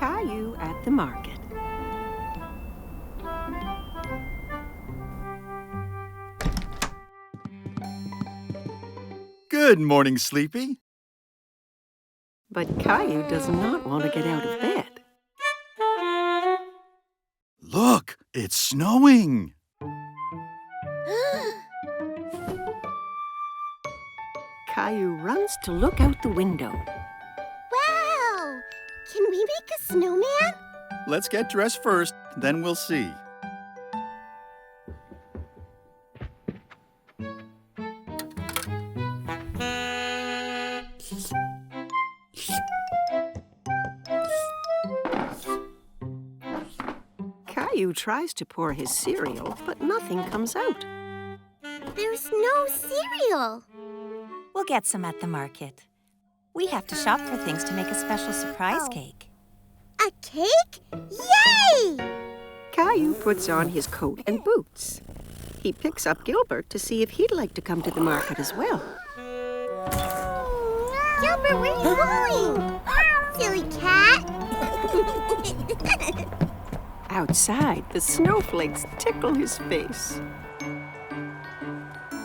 Caillou at the market. Good morning, Sleepy. But Caillou does not want to get out of bed. Look, it's snowing. Caillou runs to look out the window. Wow! Can we make a snowman? Let's get dressed first, then we'll see. Caillou tries to pour his cereal, but nothing comes out. There's no cereal. We'll get some at the market. We have to shop for things to make a special surprise cake. A cake? Yay! Caillou puts on his coat and boots. He picks up Gilbert to see if he'd like to come to the market as well. Gilbert, where are you going? Silly cat. Outside, the snowflakes tickle his face.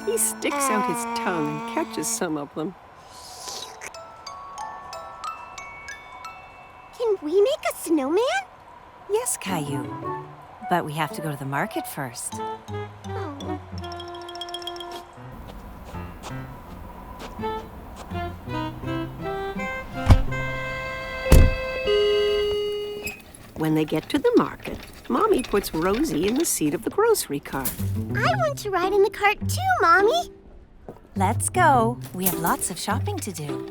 He sticks out his tongue and catches some of them. Can we make a snowman? Yes, Caillou. But we have to go to the market first. Oh. When they get to the market, Mommy puts Rosie in the seat of the grocery cart. I want to ride in the cart too, Mommy. Let's go. We have lots of shopping to do.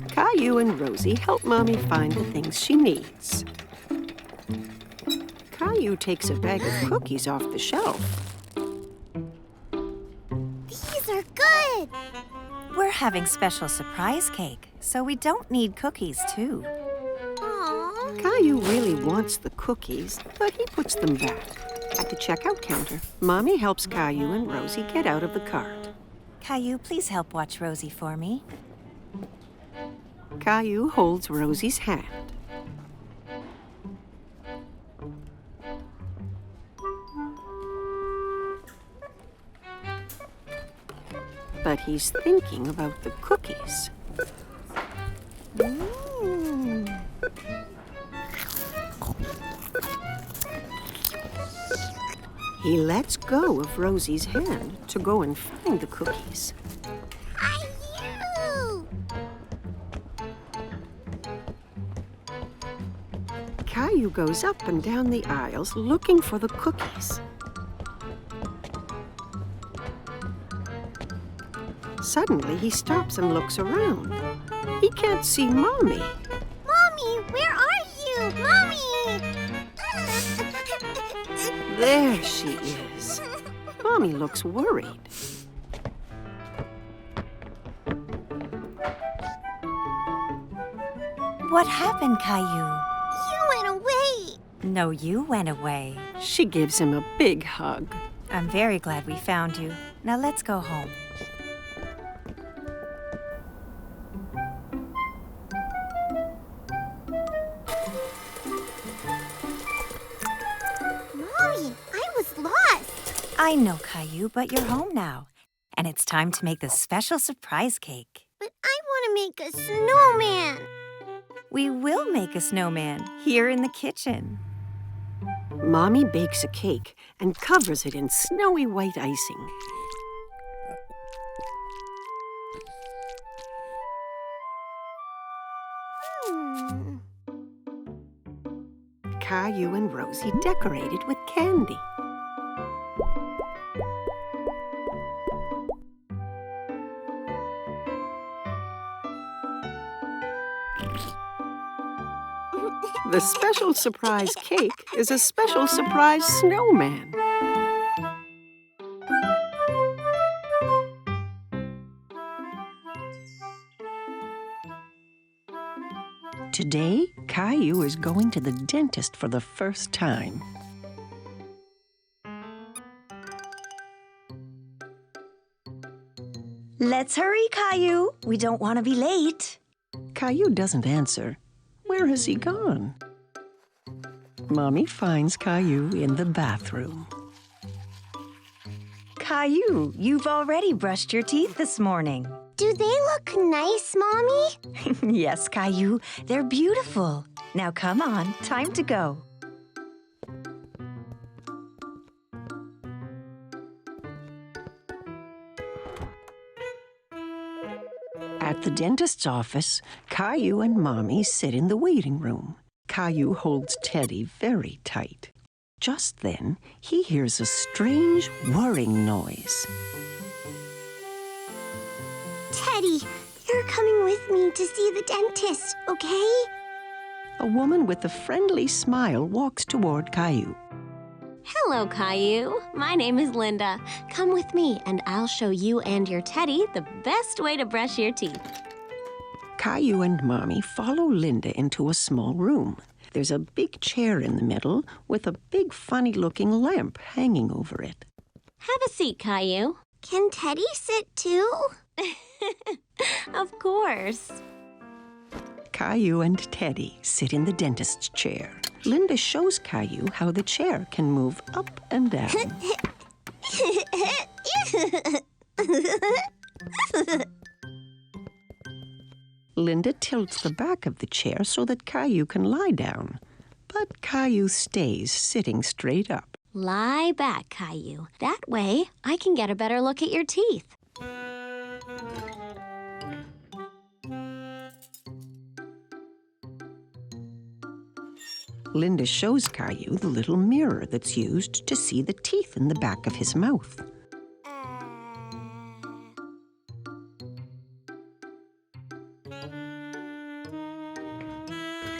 Caillou and Rosie help Mommy find the things she needs. Caillou takes a bag of cookies off the shelf. These are good. We're having special surprise cake, so we don't need cookies, too. Aww. Caillou really wants the cookies, but he puts them back. At the checkout counter, Mommy helps Caillou and Rosie get out of the cart. Caillou, please help watch Rosie for me. Caillou holds Rosie's hand. But he's thinking about the cookies. He lets go of Rosie's hand to go and find the cookies. Caillou! Caillou goes up and down the aisles looking for the cookies. Suddenly, he stops and looks around. He can't see Mommy. Mommy, where are you? Mommy! There she is. Mommy looks worried. What happened, Caillou? You went away. No, you went away. She gives him a big hug. I'm very glad we found you. Now let's go home. Mommy, I was lost. I know, Caillou, but you're home now. And it's time to make the special surprise cake. But I want to make a snowman. We will make a snowman here in the kitchen. Mommy bakes a cake and covers it in snowy white icing. Caillou and Rosie decorate it with candy. The special surprise cake is a special surprise snowman. Today, Caillou is going to the dentist for the first time. Let's hurry, Caillou. We don't want to be late. Caillou doesn't answer. Where has he gone? Mommy finds Caillou in the bathroom. Caillou, you've already brushed your teeth this morning. Do they look nice, Mommy? Yes, Caillou, they're beautiful. Now come on, time to go. At the dentist's office, Caillou and Mommy sit in the waiting room. Caillou holds Teddy very tight. Just then, he hears a strange whirring noise. Teddy, you're coming with me to see the dentist, okay? A woman with a friendly smile walks toward Caillou. Hello, Caillou. My name is Linda. Come with me, and I'll show you and your Teddy the best way to brush your teeth. Caillou and Mommy follow Linda into a small room. There's a big chair in the middle with a big funny-looking lamp hanging over it. Have a seat, Caillou. Can Teddy sit too? Of course. Caillou and Teddy sit in the dentist's chair. Linda shows Caillou how the chair can move up and down. Linda tilts the back of the chair so that Caillou can lie down. But Caillou stays sitting straight up. Lie back, Caillou. That way, I can get a better look at your teeth. Linda shows Caillou the little mirror that's used to see the teeth in the back of his mouth.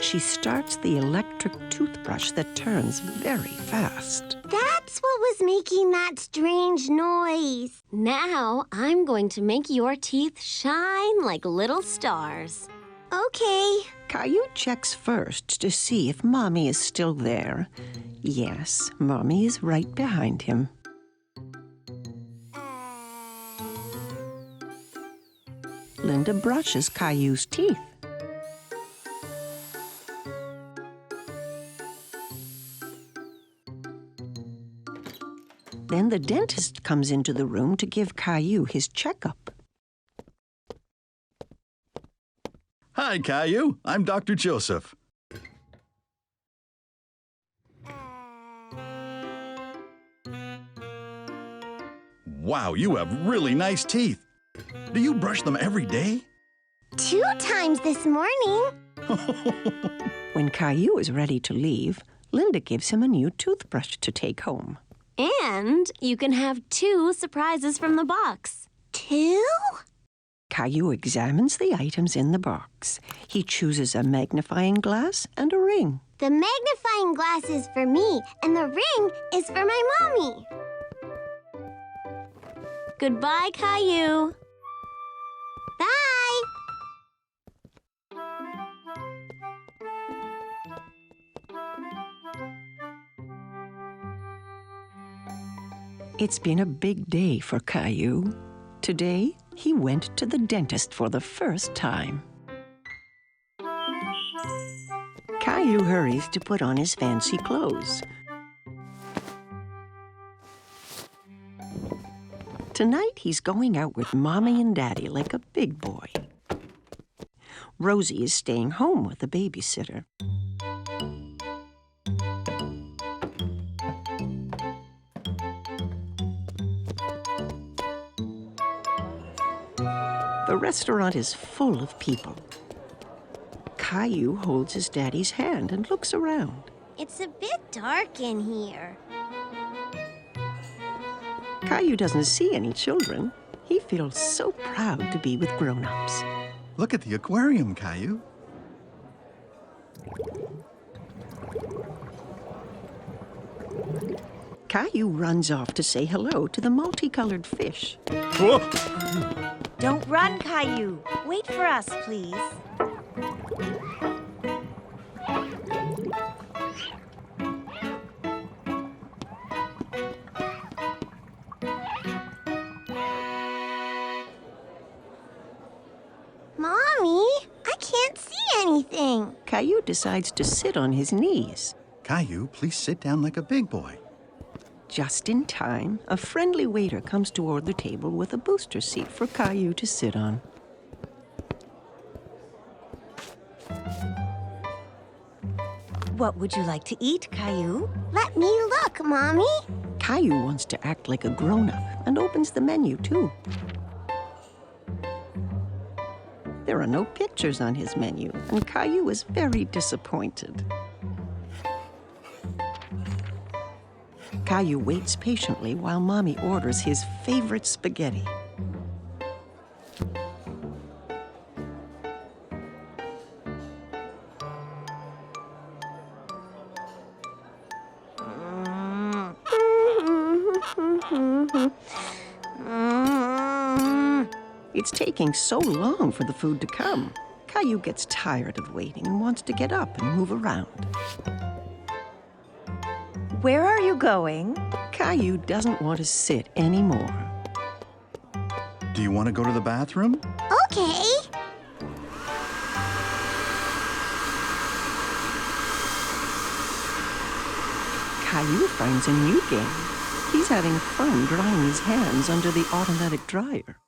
She starts the electric toothbrush that turns very fast. That's what was making that strange noise. Now, I'm going to make your teeth shine like little stars. Okay. Caillou checks first to see if Mommy is still there. Yes, Mommy is right behind him. Linda brushes Caillou's teeth. Then the dentist comes into the room to give Caillou his checkup. Hi, Caillou. I'm Dr. Joseph. Wow, you have really nice teeth. Do you brush them every day? 2 times this morning. When Caillou is ready to leave, Linda gives him a new toothbrush to take home. And you can have 2 surprises from the box. 2? Caillou examines the items in the box. He chooses a magnifying glass and a ring. The magnifying glass is for me, and the ring is for my mommy. Goodbye, Caillou. Bye. It's been a big day for Caillou. Today, he went to the dentist for the first time. Caillou hurries to put on his fancy clothes. Tonight, he's going out with Mommy and Daddy like a big boy. Rosie is staying home with the babysitter. The restaurant is full of people. Caillou holds his daddy's hand and looks around. It's a bit dark in here. Caillou doesn't see any children. He feels so proud to be with grown-ups. Look at the aquarium, Caillou. Caillou runs off to say hello to the multicolored fish. Whoa! Don't run, Caillou. Wait for us, please. Mommy, I anything. Caillou decides to sit on his knees. Caillou, please sit down like a big boy. Just in time, a friendly waiter comes toward the table with a booster seat for Caillou to sit on. What would you like to eat, Caillou? Let me look, Mommy. Caillou wants to act like a grown-up and opens the menu, too. There are no pictures on his menu, and Caillou is very disappointed. Caillou waits patiently while Mommy orders his favorite spaghetti. It's taking so long for the food to come. Caillou gets tired of waiting and wants to get up and move around. Where are you going? Caillou doesn't want to sit anymore. Do you want to go to the bathroom? Okay. Caillou finds a new game. He's having fun drying his hands under the automatic dryer.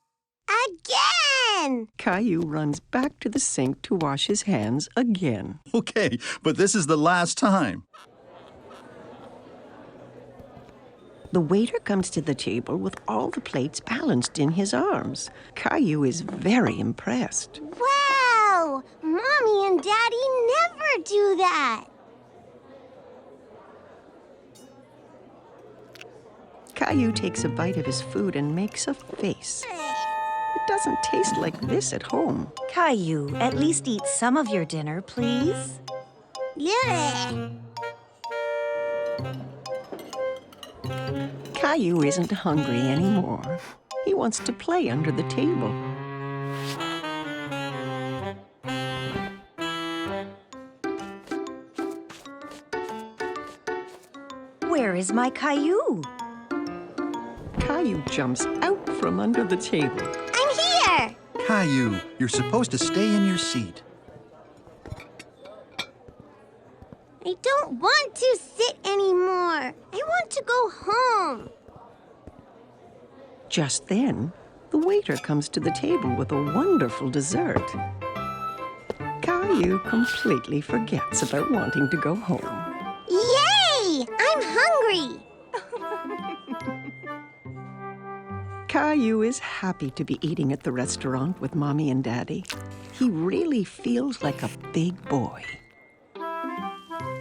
Again! Caillou runs back to the sink to wash his hands again. Okay, but this is the last time. The waiter comes to the table with all the plates balanced in his arms. Caillou is very impressed. Wow! Mommy and Daddy never do that. Caillou takes a bite of his food and makes a face. It doesn't taste like this at home. Caillou, at least eat some of your dinner, please. Yeah. Caillou isn't hungry anymore. He wants to play under the table. Where is my Caillou? Caillou jumps out from under the table. I'm here! Caillou, you're supposed to stay in your seat. I don't want to sit anymore. I want to go home. Just then, the waiter comes to the table with a wonderful dessert. Caillou completely forgets about wanting to go home. Yay! I'm hungry. Caillou is happy to be eating at the restaurant with Mommy and Daddy. He really feels like a big boy.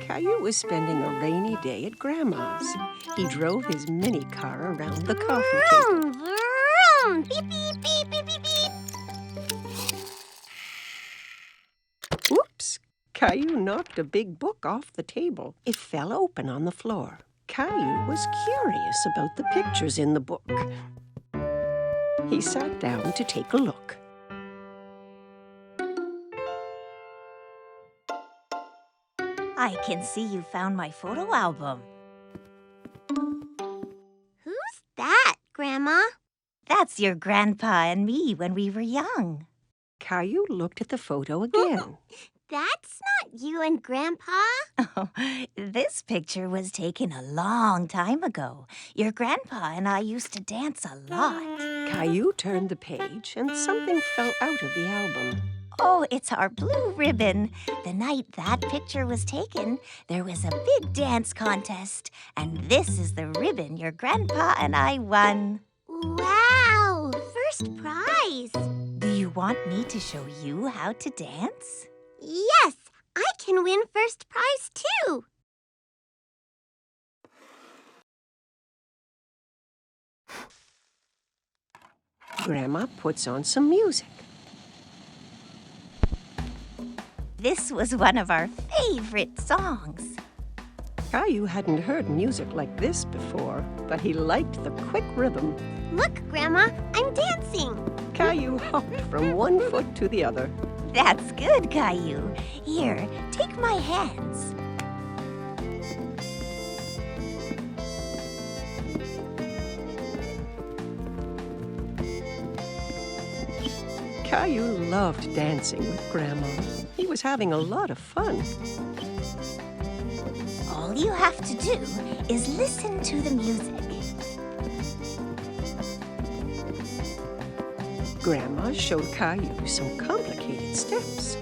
Caillou is spending a rainy day at Grandma's. He drove his mini car around the coffee table. Vroom, vroom. Beep, beep, beep, beep, beep, beep. Oops! Caillou knocked a big book off the table. It fell open on the floor. Caillou was curious about the pictures in the book. He sat down to take a look. I can see you found my photo album. Who's that, Grandma? That's your grandpa and me when we were young. Caillou looked at the photo again. That's not you and Grandpa. Oh, this picture was taken a long time ago. Your grandpa and I used to dance a lot. Caillou turned the page and something fell out of the album. Oh, it's our blue ribbon. The night that picture was taken, there was a big dance contest. And this is the ribbon your grandpa and I won. Wow! First prize. Do you want me to show you how to dance? Yes, I can win first prize too. Grandma puts on some music. This was one of our favorite songs. Caillou hadn't heard music like this before, but he liked the quick rhythm. Look, Grandma, I'm dancing. Caillou hopped from one foot to the other. That's good, Caillou. Here, take my hands. Caillou loved dancing with Grandma. He was was having a lot of fun. All you have to do is listen to the music. Grandma showed Caillou some complicated steps.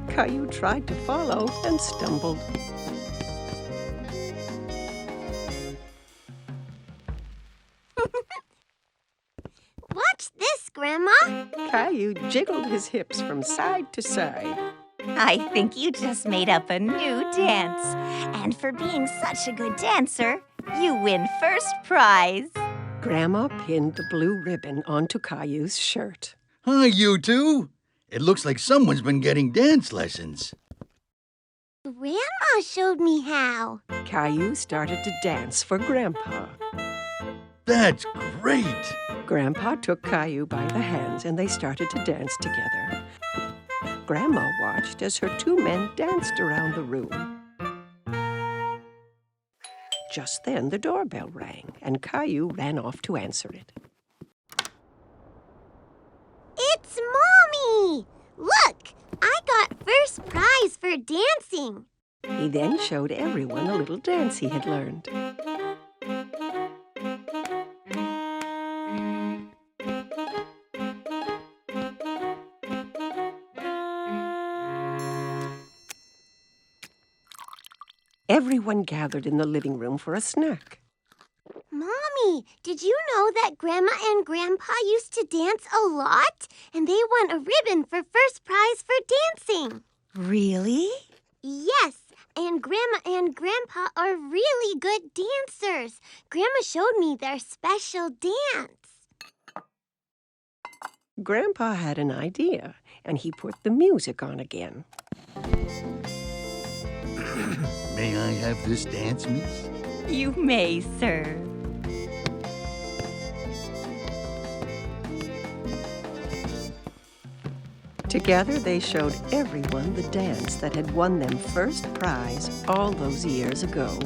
Caillou tried to follow and stumbled. Watch this, Grandma. Caillou jiggled his hips from side to side. I think you just made up a new dance. And for being such a good dancer, you win first prize. Grandma pinned the blue ribbon onto Caillou's shirt. Hi, you two. It looks like someone's been getting dance lessons. Grandma showed me how. Caillou started to dance for Grandpa. That's great. Grandpa took Caillou by the hands and they started to dance together. Grandma watched as her two men danced around the room. Just then the doorbell rang and Caillou ran off to answer it. It's Mommy! Look, I got first prize for dancing. He then showed everyone a little dance he had learned. Everyone gathered in the living room for a snack. Mommy, did you know that Grandma and Grandpa used to dance a lot? And they won a ribbon for first prize for dancing. Really? Yes, and Grandma and Grandpa are really good dancers. Grandma showed me their special dance. Grandpa had an idea, and he put the music on again. May I have this dance, miss? You may, sir. Together, they showed everyone the dance that had won them first prize all those years ago.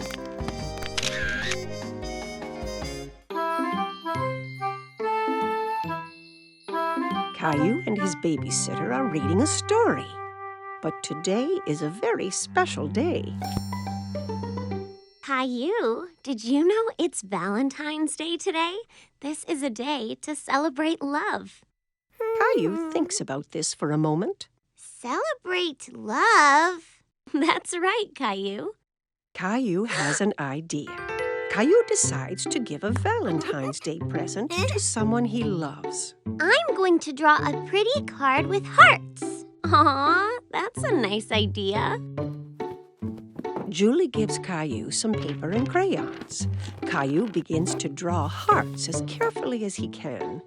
Caillou and his babysitter are reading a story. But today is a very special day. Caillou, did you know it's Valentine's Day today? This is a day to celebrate love. Caillou thinks about this for a moment. Celebrate love? That's right, Caillou. Caillou has an idea. Caillou decides to give a Valentine's Day present to someone he loves. I'm going to draw a pretty card with hearts. Aw, that's a nice idea. Julie gives Caillou some paper and crayons. Caillou begins to draw hearts as carefully as he can.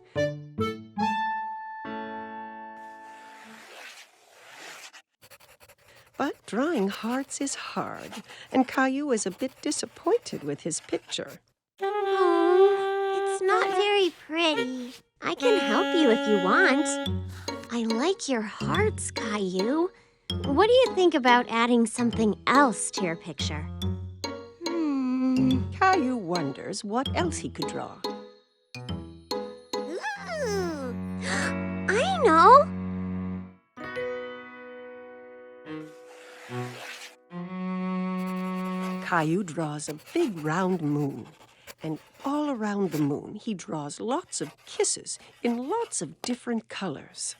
But drawing hearts is hard, and Caillou is a bit disappointed with his picture. Oh, it's not very pretty. I can help you if you want. I like your hearts, Caillou. What do you think about adding something else to your picture? Caillou wonders what else he could draw. Ooh, I know! Caillou draws a big round moon, and all around the moon he draws lots of kisses in lots of different colors.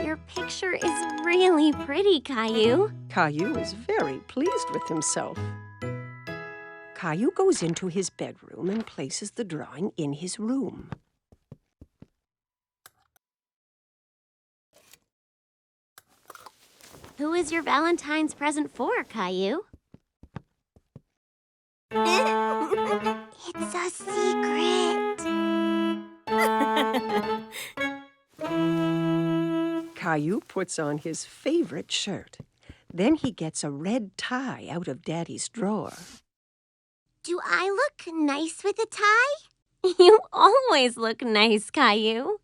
Your picture is really pretty, Caillou. Caillou is very pleased with himself. Caillou goes into his bedroom and places the drawing in his room. Who is your Valentine's present for, Caillou? It's a secret. Caillou puts on his favorite shirt. Then he gets a red tie out of Daddy's drawer. Do I look nice with a tie? You always look nice, Caillou.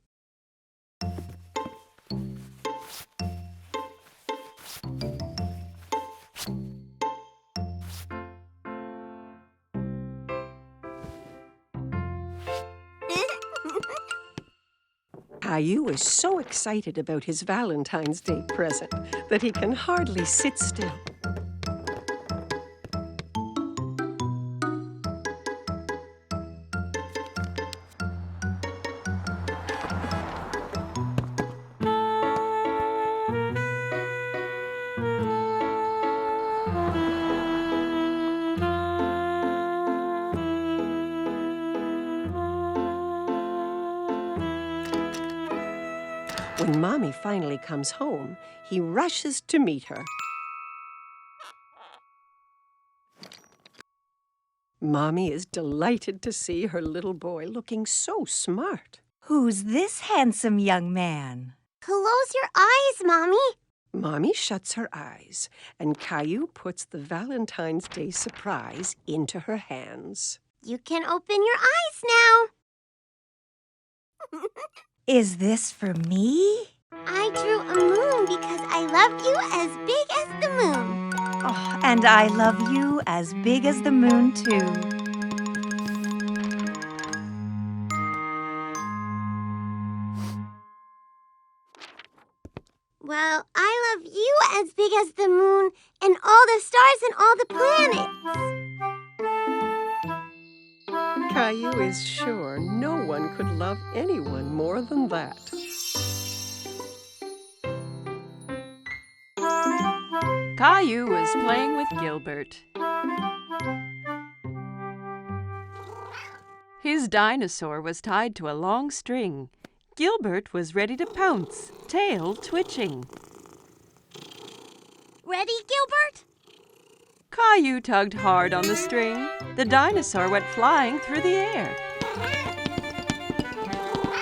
Caillou is so excited about his Valentine's Day present that he can hardly sit still. When Mommy finally comes home, he rushes to meet her. Mommy is delighted to see her little boy looking so smart. Who's this handsome young man? Close your eyes, Mommy. Mommy shuts her eyes, and Caillou puts the Valentine's Day surprise into her hands. You can open your eyes now. Is this for me? I drew a moon because I love you as big as the moon. Oh, and I love you as big as the moon, too. Well, I love you as big as the moon and all the stars and all the planets. Caillou is sure no one could love anyone more than that. Caillou was playing with Gilbert. His dinosaur was tied to a long string. Gilbert was ready to pounce, tail twitching. Ready, Gilbert? Caillou tugged hard on the string. The dinosaur went flying through the air.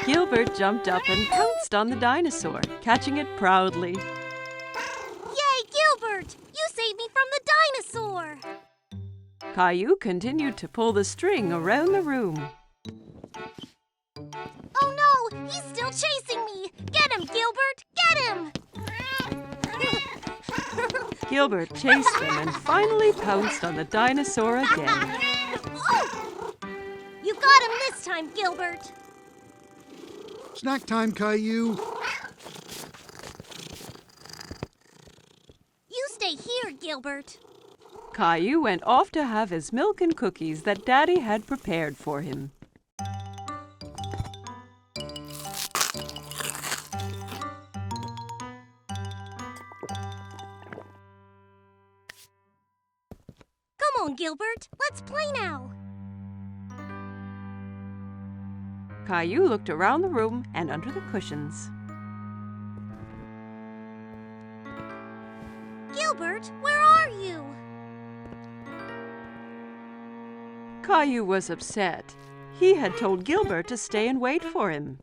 Gilbert jumped up and pounced on the dinosaur, catching it proudly. Yay, Gilbert! You saved me from the dinosaur! Caillou continued to pull the string around the room. Oh no! He's still chasing me! Get him, Gilbert! Get him! Gilbert chased him and finally pounced on the dinosaur again. You got him this time, Gilbert! Snack time, Caillou. You stay here, Gilbert. Caillou went off to have his milk and cookies that Daddy had prepared for him. Come on, Gilbert. Let's play now. Caillou looked around the room and under the cushions. Gilbert, where are you? Caillou was upset. He had told Gilbert to stay and wait for him.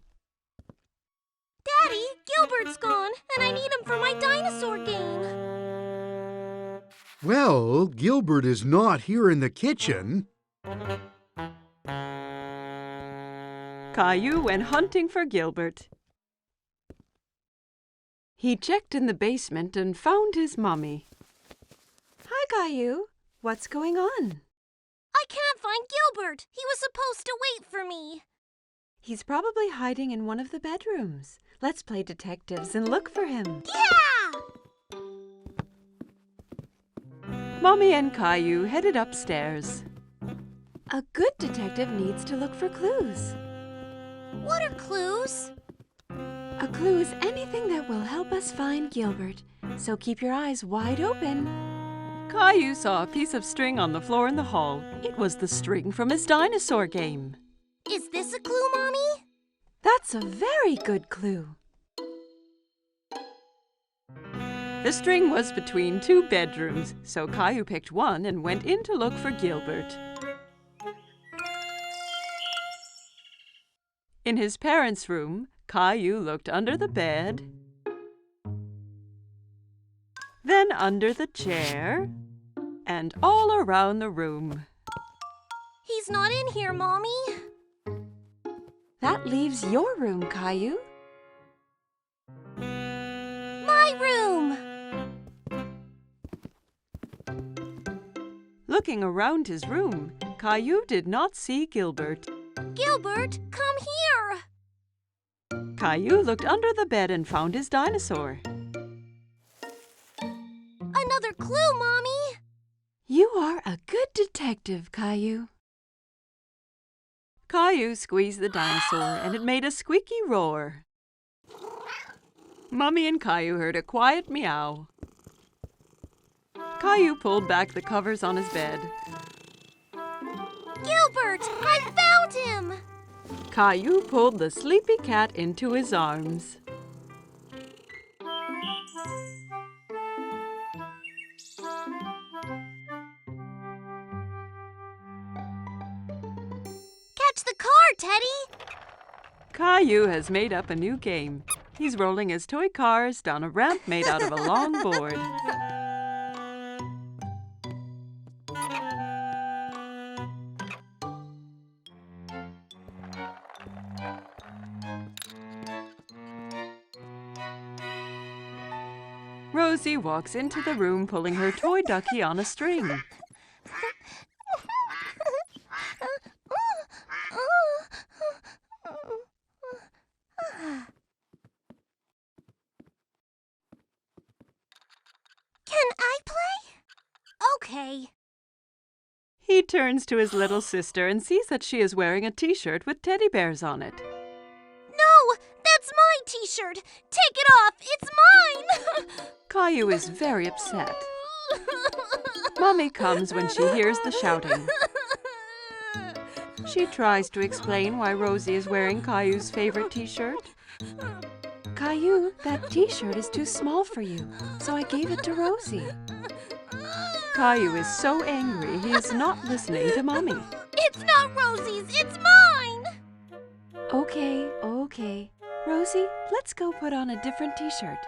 Daddy, Gilbert's gone, and I need him for my dinosaur game. Well, Gilbert is not here in the kitchen. Caillou went hunting for Gilbert. He checked in the basement and found his mommy. Hi, Caillou. What's going on? I can't find Gilbert. He was supposed to wait for me. He's probably hiding in one of the bedrooms. Let's play detectives and look for him. Yeah! Mommy and Caillou headed upstairs. A good detective needs to look for clues. What are clues? A clue is anything that will help us find Gilbert, so keep your eyes wide open. Caillou saw a piece of string on the floor in the hall. It was the string from his dinosaur game. Is this a clue, Mommy? That's a very good clue. The string was between two bedrooms, so Caillou picked one and went in to look for Gilbert. In his parents' room, Caillou looked under the bed, then under the chair, and all around the room. He's not in here, Mommy. That leaves your room, Caillou. My room! Looking around his room, Caillou did not see Gilbert. Gilbert, come here! Caillou looked under the bed and found his dinosaur. Another clue, Mommy! You are a good detective, Caillou. Caillou squeezed the dinosaur and it made a squeaky roar. Mummy and Caillou heard a quiet meow. Caillou pulled back the covers on his bed. Gilbert! I found him! Caillou pulled the sleepy cat into his arms. Catch the car, Teddy! Caillou has made up a new game. He's rolling his toy cars down a ramp made out of a long board. Rosie walks into the room pulling her toy ducky on a string. Can I play? Okay. He turns to his little sister and sees that she is wearing a t-shirt with teddy bears on it. No! That's my t-shirt! Take it off! It's mine! Caillou is very upset. Mommy comes when she hears the shouting. She tries to explain why Rosie is wearing Caillou's favorite t-shirt. Caillou, that t-shirt is too small for you, so I gave it to Rosie. Caillou is so angry he is not listening to Mommy. It's not Rosie's! It's mine! Okay. Rosie, let's go put on a different t-shirt.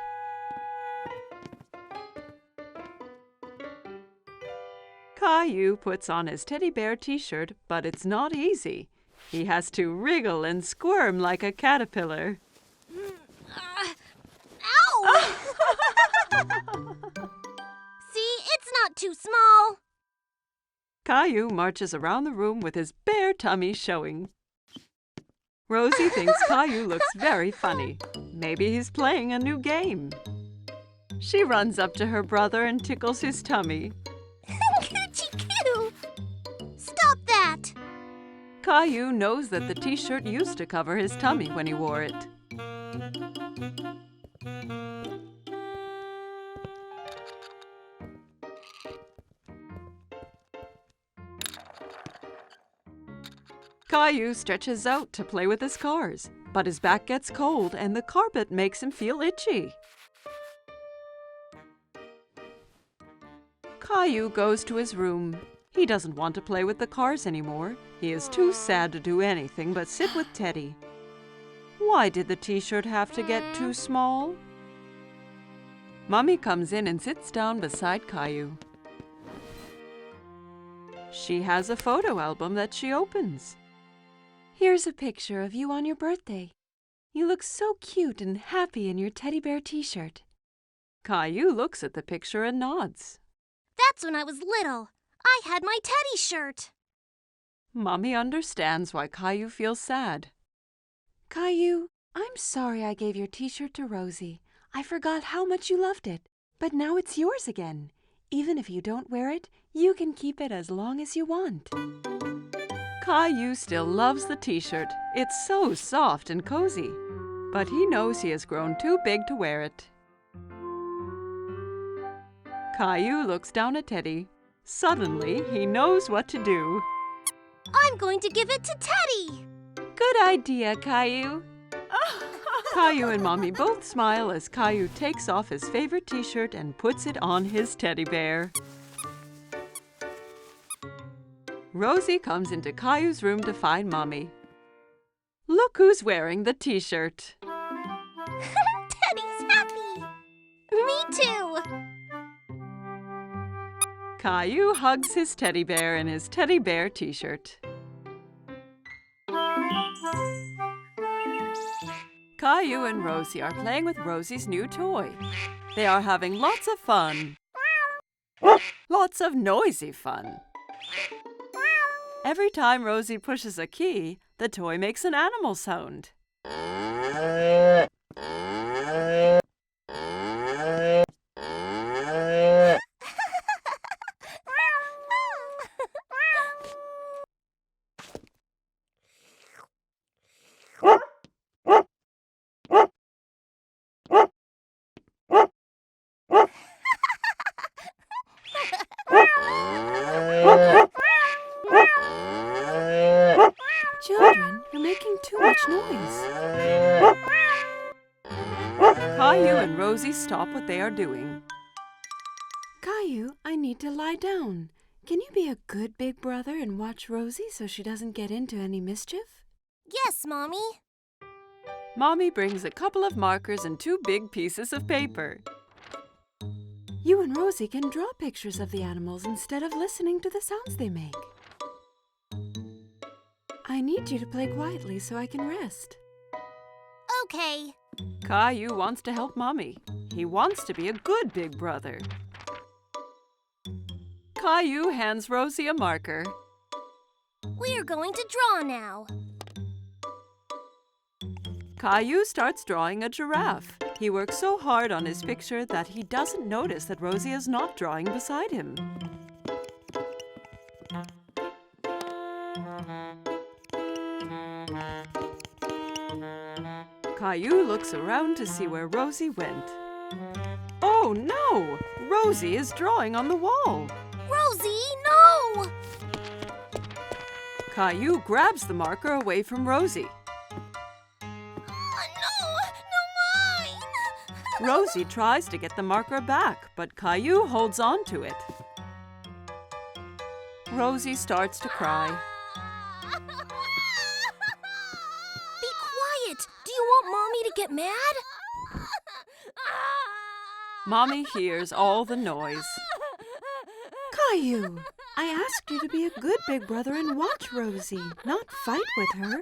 Caillou puts on his teddy bear t-shirt, but it's not easy. He has to wriggle and squirm like a caterpillar. Ow! See, it's not too small. Caillou marches around the room with his bare tummy showing. Rosie thinks Caillou looks very funny. Maybe he's playing a new game. She runs up to her brother and tickles his tummy. Coochie-coo! Stop that! Caillou knows that the t-shirt used to cover his tummy when he wore it. Caillou stretches out to play with his cars, but his back gets cold and the carpet makes him feel itchy. Caillou goes to his room. He doesn't want to play with the cars anymore. He is too sad to do anything but sit with Teddy. Why did the t-shirt have to get too small? Mommy comes in and sits down beside Caillou. She has a photo album that she opens. Here's a picture of you on your birthday. You look so cute and happy in your teddy bear t-shirt. Caillou looks at the picture and nods. That's when I was little. I had my teddy shirt. Mommy understands why Caillou feels sad. Caillou, I'm sorry I gave your t-shirt to Rosie. I forgot how much you loved it. But now it's yours again. Even if you don't wear it, you can keep it as long as you want. Caillou still loves the t-shirt. It's so soft and cozy. But he knows he has grown too big to wear it. Caillou looks down at Teddy. Suddenly, he knows what to do. I'm going to give it to Teddy! Good idea, Caillou. Caillou and Mommy both smile as Caillou takes off his favorite t-shirt and puts it on his teddy bear. Rosie comes into Caillou's room to find Mommy. Look who's wearing the t-shirt. Teddy's happy! Me too! Caillou hugs his teddy bear in his teddy bear t-shirt. Caillou and Rosie are playing with Rosie's new toy. They are having lots of fun. Lots of noisy fun. Every time Rosie pushes a key, the toy makes an animal sound. Children, you're making too much noise. Caillou and Rosie stop what they are doing. Caillou, I need to lie down. Can you be a good big brother and watch Rosie so she doesn't get into any mischief? Yes, Mommy. Mommy brings a couple of markers and 2 big pieces of paper. You and Rosie can draw pictures of the animals instead of listening to the sounds they make. I need you to play quietly so I can rest. Okay. Caillou wants to help Mommy. He wants to be a good big brother. Caillou hands Rosie a marker. We're going to draw now. Caillou starts drawing a giraffe. He works so hard on his picture that he doesn't notice that Rosie is not drawing beside him. Caillou looks around to see where Rosie went. Oh no! Rosie is drawing on the wall. Rosie, no! Caillou grabs the marker away from Rosie. No mine! Rosie tries to get the marker back, but Caillou holds on to it. Rosie starts to cry. Be quiet! Do you want Mommy to get mad? Mommy hears all the noise. Caillou, I asked you to be a good big brother and watch Rosie, not fight with her.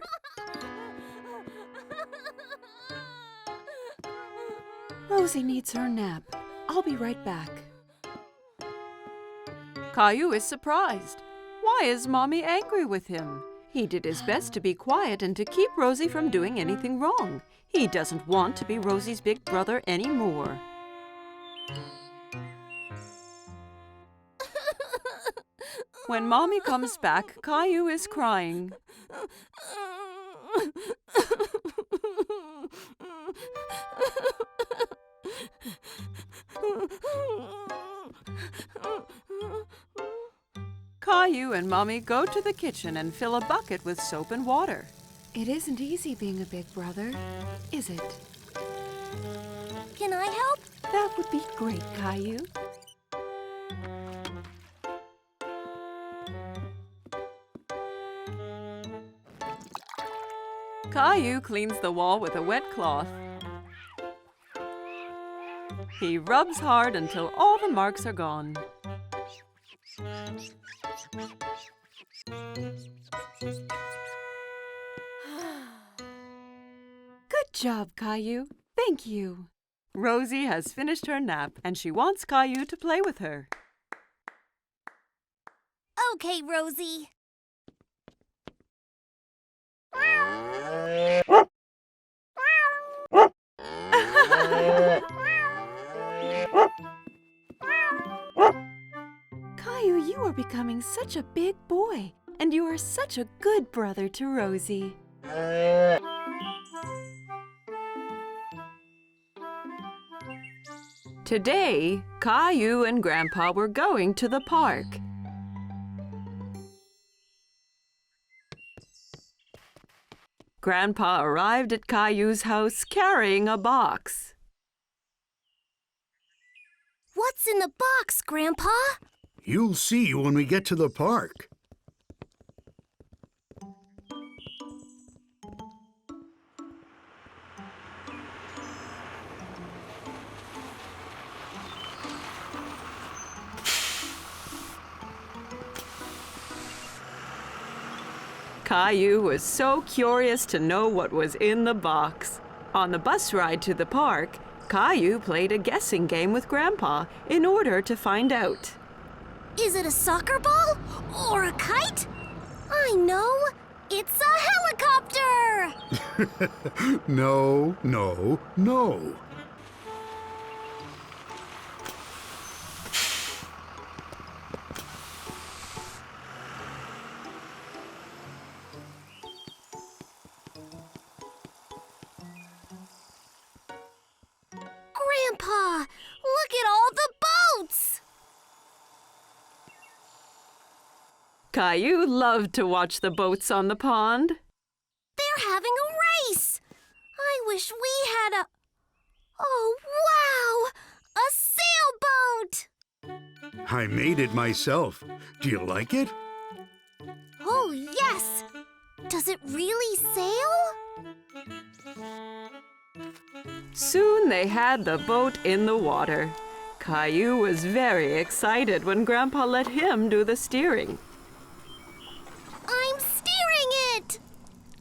Rosie needs her nap. I'll be right back. Caillou is surprised. Why is Mommy angry with him? He did his best to be quiet and to keep Rosie from doing anything wrong. He doesn't want to be Rosie's big brother anymore. When Mommy comes back, Caillou is crying. Caillou and Mommy go to the kitchen and fill a bucket with soap and water. It isn't easy being a big brother, is it? Can I help? That would be great, Caillou. Caillou cleans the wall with a wet cloth. He rubs hard until all the marks are gone. Good job, Caillou. Thank you. Rosie has finished her nap and she wants Caillou to play with her. Okay, Rosie. Caillou, you are becoming such a big boy, and you are such a good brother to Rosie. Today, Caillou and Grandpa were going to the park. Grandpa arrived at Caillou's house carrying a box. What's in the box, Grandpa? You'll see when we get to the park. Caillou was so curious to know what was in the box. On the bus ride to the park, Caillou played a guessing game with Grandpa in order to find out. Is it a soccer ball or a kite? I know. It's a helicopter! No, no, no. Grandpa, look at all the boats! Caillou loved to watch the boats on the pond. They're having a race! I wish we had a... Oh, wow! A sailboat! I made it myself. Do you like it? Oh, yes! Does it really sail? Soon they had the boat in the water. Caillou was very excited when Grandpa let him do the steering. I'm steering it!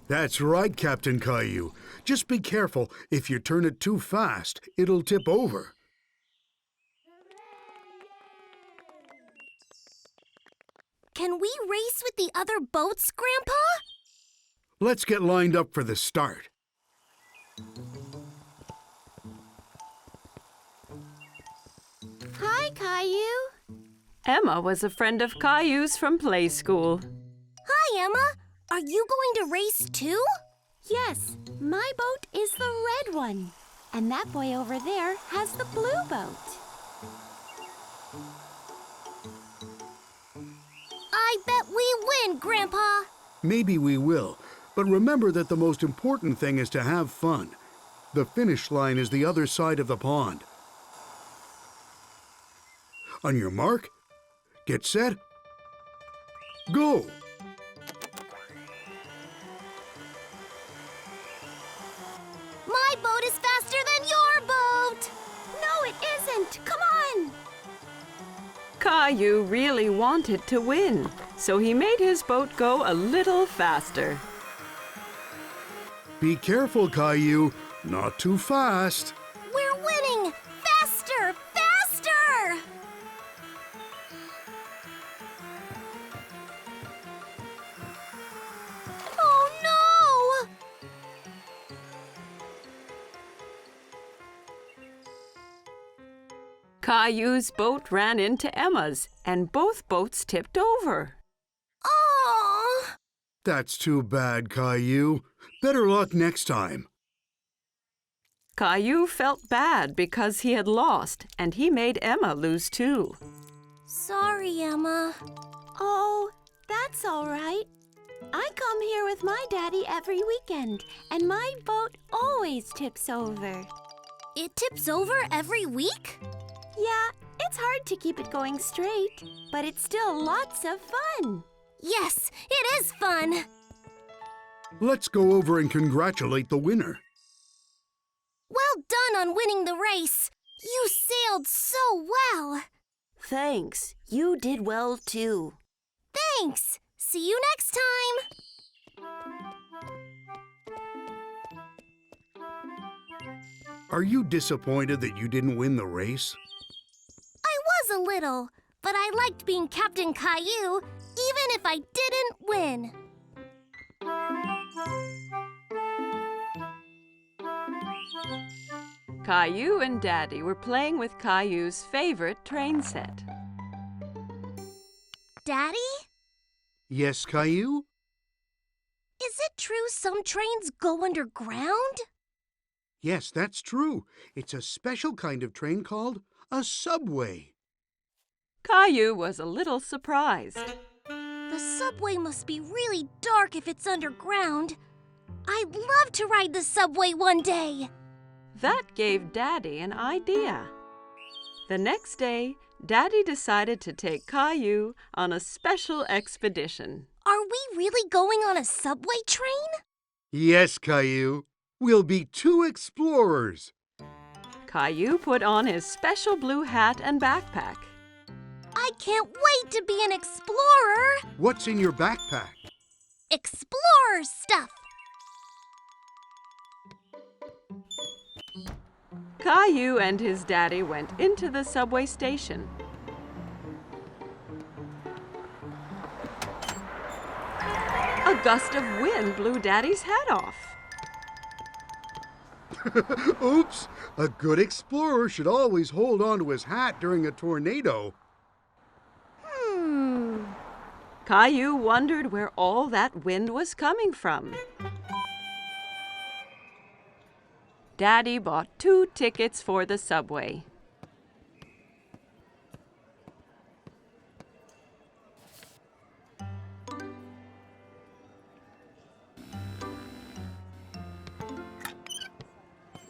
That's right, Captain Caillou. Just be careful. If you turn it too fast, it'll tip over. Can we race with the other boats, Grandpa? Let's get lined up for the start. Hi, Caillou. Emma was a friend of Caillou's from play school. Hi, Emma. Are you going to race too? Yes, my boat is the red one. And that boy over there has the blue boat. I bet we win, Grandpa. Maybe we will, but remember that the most important thing is to have fun. The finish line is the other side of the pond. On your mark, get set, go! My boat is faster than your boat. No, it isn't. Come on. Caillou really wanted to win, so he made his boat go a little faster. Be careful, Caillou. Not too fast. We're winning. Faster, faster. Oh, no. Caillou's boat ran into Emma's, and both boats tipped over. Oh. That's too bad, Caillou. Better luck next time. Caillou felt bad because he had lost, and he made Emma lose too. Sorry, Emma. Oh, that's all right. I come here with my daddy every weekend, and my boat always tips over. It tips over every week? Yeah, it's hard to keep it going straight, but it's still lots of fun. Yes, it is fun. Let's go over and congratulate the winner. Well done on winning the race. You sailed so well. Thanks. You did well, too. Thanks. See you next time. Are you disappointed that you didn't win the race? I was a little, but I liked being Captain Caillou, even if I didn't win. Caillou and Daddy were playing with Caillou's favorite train set. Daddy? Yes, Caillou? Is it true some trains go underground? Yes, that's true. It's a special kind of train called a subway. Caillou was a little surprised. The subway must be really dark if it's underground. I'd love to ride the subway one day. That gave Daddy an idea. The next day, Daddy decided to take Caillou on a special expedition. Are we really going on a subway train? Yes, Caillou. We'll be 2 explorers. Caillou put on his special blue hat and backpack. I can't wait to be an explorer. What's in your backpack? Explorer stuff. Caillou and his daddy went into the subway station. A gust of wind blew Daddy's hat off. Oops! A good explorer should always hold on to his hat during a tornado. Caillou wondered where all that wind was coming from. Daddy bought 2 tickets for the subway.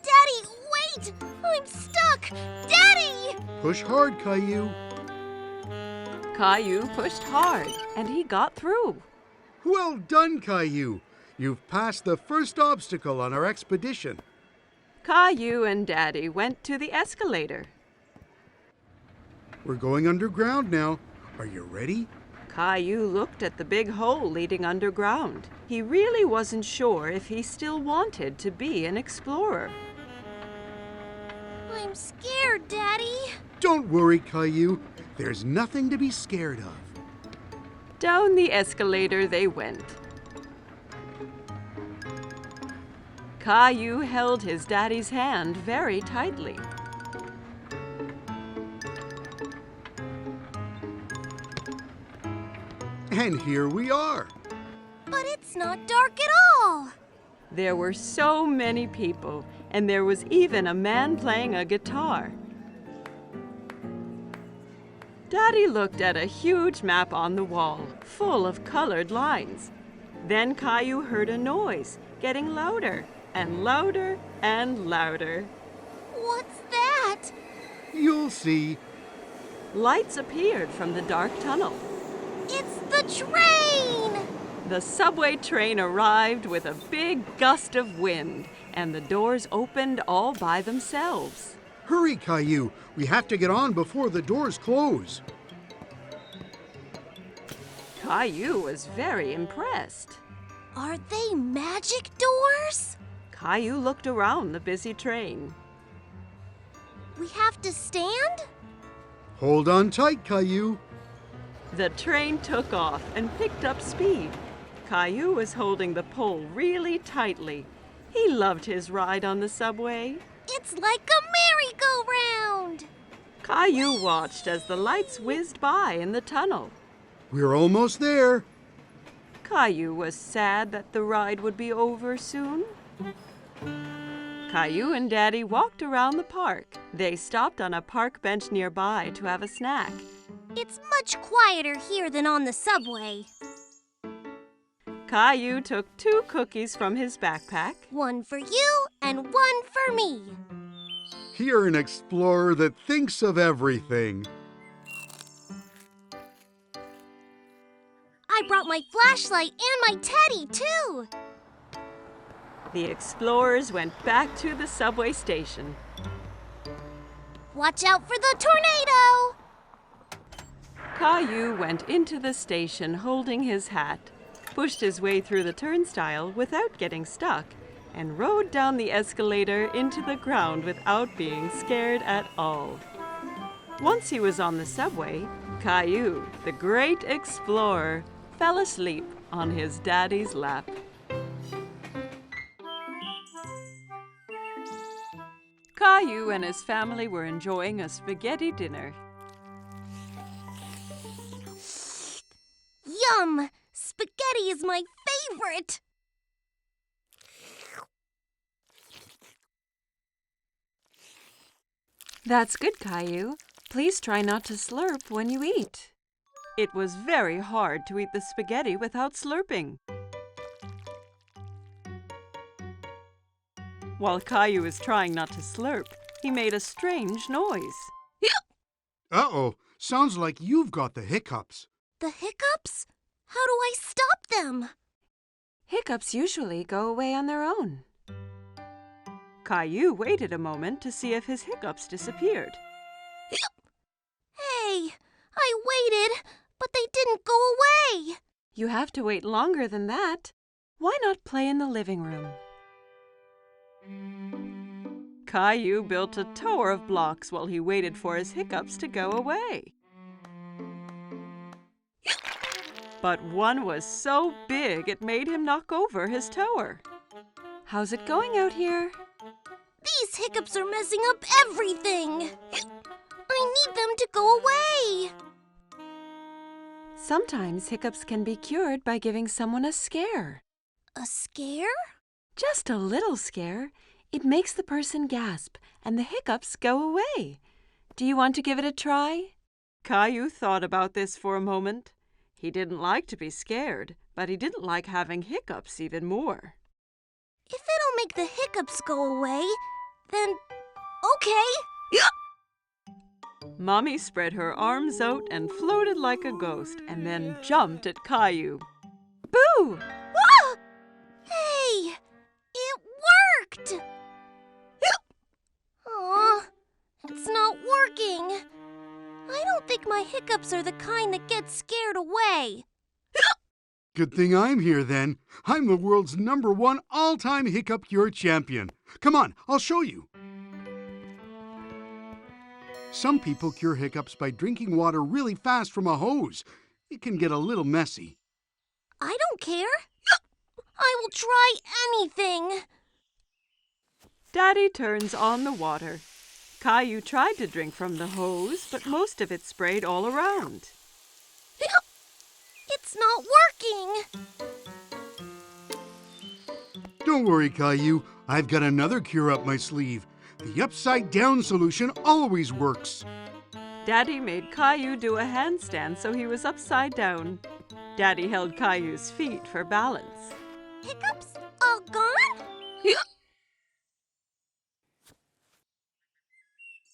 Daddy, wait! I'm stuck! Daddy! Push hard, Caillou. Caillou pushed hard, and he got through. Well done, Caillou. You've passed the first obstacle on our expedition. Caillou and Daddy went to the escalator. We're going underground now. Are you ready? Caillou looked at the big hole leading underground. He really wasn't sure if he still wanted to be an explorer. I'm scared, Daddy. Don't worry, Caillou. There's nothing to be scared of. Down the escalator they went. Caillou held his daddy's hand very tightly. And here we are. But it's not dark at all. There were so many people, and there was even a man playing a guitar. Daddy looked at a huge map on the wall, full of colored lines. Then Caillou heard a noise, getting louder and louder and louder. What's that? You'll see. Lights appeared from the dark tunnel. It's the train! The subway train arrived with a big gust of wind, and the doors opened all by themselves. Hurry, Caillou. We have to get on before the doors close. Caillou was very impressed. Are they magic doors? Caillou looked around the busy train. We have to stand? Hold on tight, Caillou. The train took off and picked up speed. Caillou was holding the pole really tightly. He loved his ride on the subway. It's like a merry-go-round! Caillou watched as the lights whizzed by in the tunnel. We're almost there. Caillou was sad that the ride would be over soon. Caillou and Daddy walked around the park. They stopped on a park bench nearby to have a snack. It's much quieter here than on the subway. Caillou took 2 cookies from his backpack. One for you and one for me. You're an explorer that thinks of everything. I brought my flashlight and my teddy, too. The explorers went back to the subway station. Watch out for the tornado! Caillou went into the station holding his hat, pushed his way through the turnstile without getting stuck, and rode down the escalator into the ground without being scared at all. Once he was on the subway, Caillou, the great explorer, fell asleep on his daddy's lap. Caillou and his family were enjoying a spaghetti dinner. Yum! Spaghetti is my favorite! That's good, Caillou. Please try not to slurp when you eat. It was very hard to eat the spaghetti without slurping. While Caillou was trying not to slurp, he made a strange noise. Uh-oh. Sounds like you've got the hiccups. The hiccups? How do I stop them? Hiccups usually go away on their own. Caillou waited a moment to see if his hiccups disappeared. Hey, I waited, but they didn't go away. You have to wait longer than that. Why not play in the living room? Caillou built a tower of blocks while he waited for his hiccups to go away. But one was so big it made him knock over his tower. How's it going out here? These hiccups are messing up everything. I need them to go away. Sometimes hiccups can be cured by giving someone a scare. A scare? Just a little scare. It makes the person gasp and the hiccups go away. Do you want to give it a try? Caillou thought about this for a moment. He didn't like to be scared, but he didn't like having hiccups even more. If it'll make the hiccups go away, then okay. Mommy spread her arms out and floated like a ghost and then jumped at Caillou. Boo! Ah! Hey! It worked! Aw, it's not working. I don't think my hiccups are the kind that get scared away. Good thing I'm here then. I'm the world's #1 all-time hiccup cure champion. Come on, I'll show you. Some people cure hiccups by drinking water really fast from a hose. It can get a little messy. I don't care. I will try anything. Daddy turns on the water. Caillou tried to drink from the hose, but most of it sprayed all around. It's not working. Don't worry, Caillou. I've got another cure up my sleeve. The upside-down solution always works. Daddy made Caillou do a handstand so he was upside down. Daddy held Caillou's feet for balance. Hiccups all gone?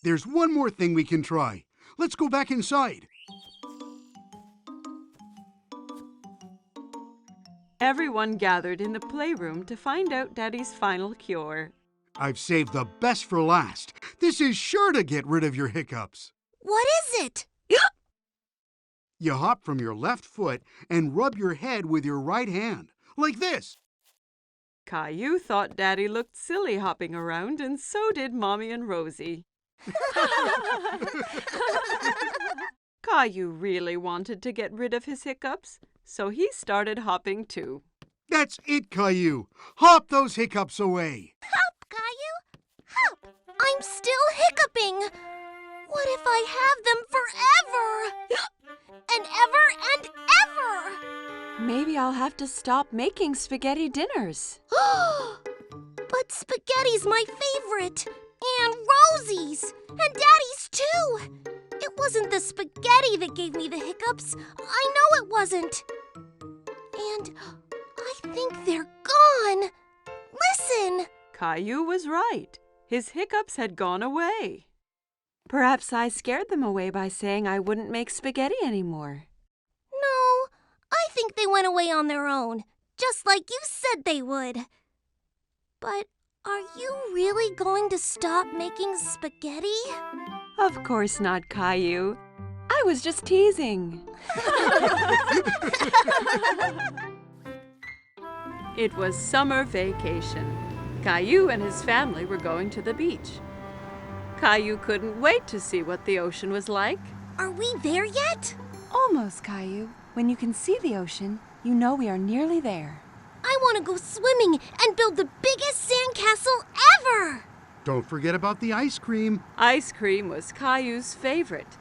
There's one more thing we can try. Let's go back inside. Everyone gathered in the playroom to find out Daddy's final cure. I've saved the best for last. This is sure to get rid of your hiccups. What is it? You hop from your left foot and rub your head with your right hand, like this. Caillou thought Daddy looked silly hopping around, and so did Mommy and Rosie. Caillou really wanted to get rid of his hiccups, so he started hopping too. That's it, Caillou. Hop those hiccups away. Hop, Caillou, hop. I'm still hiccuping. What if I have them forever? And ever and ever. Maybe I'll have to stop making spaghetti dinners. But spaghetti's my favorite. And Rosie's. And Daddy's too. It wasn't the spaghetti that gave me the hiccups. I know it wasn't. And I think they're gone. Listen. Caillou was right. His hiccups had gone away. Perhaps I scared them away by saying I wouldn't make spaghetti anymore. No, I think they went away on their own, just like you said they would. But are you really going to stop making spaghetti? Of course not, Caillou. I was just teasing. It was summer vacation. Caillou and his family were going to the beach. Caillou couldn't wait to see what the ocean was like. Are we there yet? Almost, Caillou. When you can see the ocean, you know we are nearly there. I want to go swimming and build the biggest sandcastle ever! Don't forget about the ice cream. Ice cream was Caillou's favorite.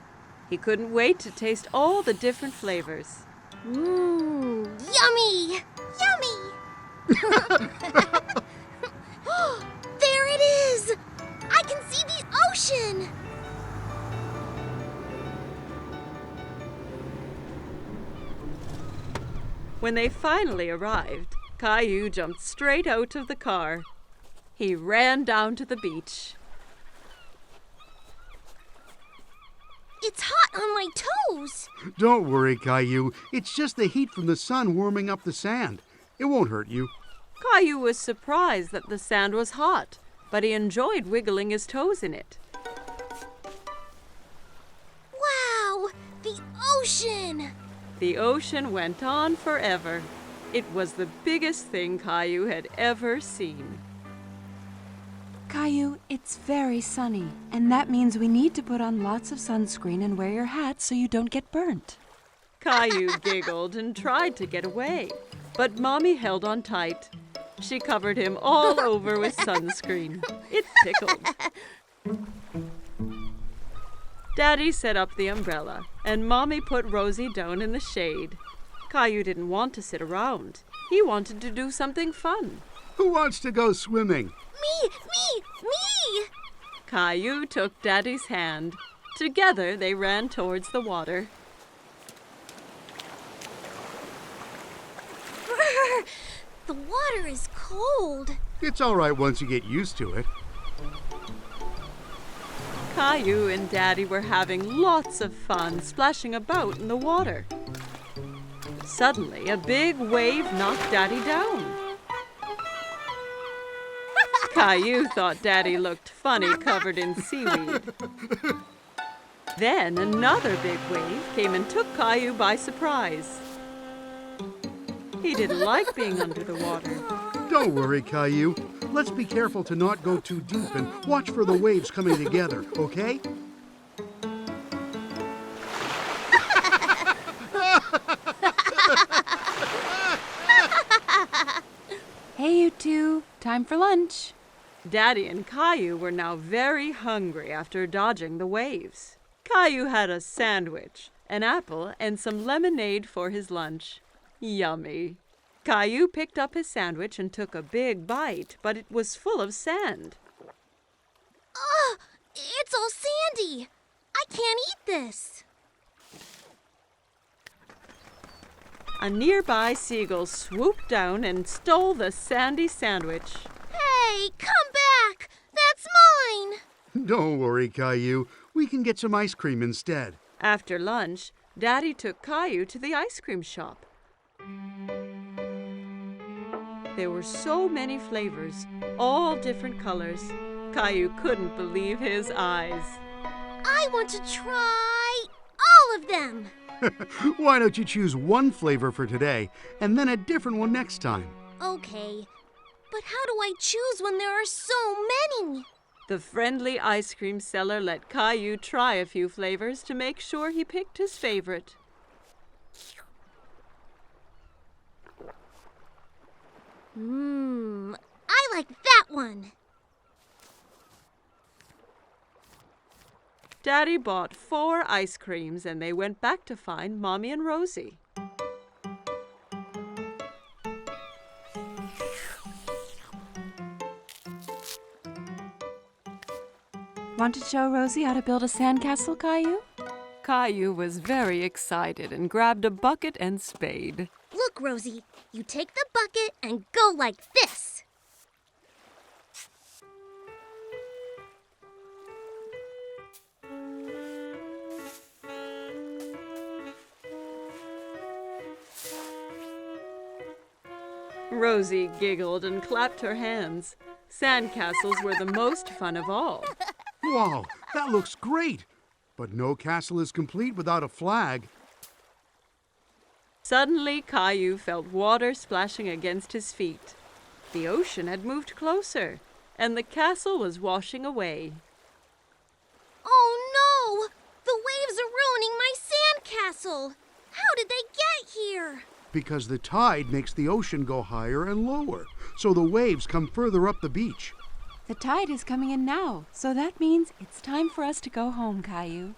He couldn't wait to taste all the different flavors. Mmm, yummy! Yummy! There it is! I can see the ocean! When they finally arrived, Caillou jumped straight out of the car. He ran down to the beach. It's hot on my toes! Don't worry, Caillou. It's just the heat from the sun warming up the sand. It won't hurt you. Caillou was surprised that the sand was hot, but he enjoyed wiggling his toes in it. Wow! The ocean! The ocean went on forever. It was the biggest thing Caillou had ever seen. Caillou, it's very sunny, and that means we need to put on lots of sunscreen and wear your hat so you don't get burnt. Caillou giggled and tried to get away, but Mommy held on tight. She covered him all over with sunscreen. It tickled. Daddy set up the umbrella, and Mommy put Rosie down in the shade. Caillou didn't want to sit around. He wanted to do something fun. Who wants to go swimming? Me! Caillou took Daddy's hand. Together they ran towards the water. Brr, the water is cold. It's all right once you get used to it. Caillou and Daddy were having lots of fun splashing about in the water. Suddenly, a big wave knocked Daddy down. Caillou thought Daddy looked funny covered in seaweed. Then another big wave came and took Caillou by surprise. He didn't like being under the water. Don't worry, Caillou. Let's be careful to not go too deep and watch for the waves coming together, okay? Hey, you two. Time for lunch. Daddy and Caillou were now very hungry after dodging the waves. Caillou had a sandwich, an apple, and some lemonade for his lunch. Yummy. Caillou picked up his sandwich and took a big bite, but it was full of sand. Ugh, it's all sandy. I can't eat this. A nearby seagull swooped down and stole the sandy sandwich. Hey, come back! That's mine! Don't worry, Caillou. We can get some ice cream instead. After lunch, Daddy took Caillou to the ice cream shop. There were so many flavors, all different colors. Caillou couldn't believe his eyes. I want to try all of them. Why don't you choose one flavor for today and then a different one next time? Okay, but how do I choose when there are so many? The friendly ice cream seller let Caillou try a few flavors to make sure he picked his favorite. I like that one. Daddy bought 4 ice creams and they went back to find Mommy and Rosie. Want to show Rosie how to build a sandcastle, Caillou? Caillou was very excited and grabbed a bucket and spade. Look, Rosie, you take the bucket and go like this. Rosie giggled and clapped her hands. Sandcastles were the most fun of all. Wow, that looks great! But no castle is complete without a flag. Suddenly, Caillou felt water splashing against his feet. The ocean had moved closer, and the castle was washing away. Oh no! The waves are ruining my sandcastle! How did they get here? Because the tide makes the ocean go higher and lower, so the waves come further up the beach. The tide is coming in now, so that means it's time for us to go home, Caillou.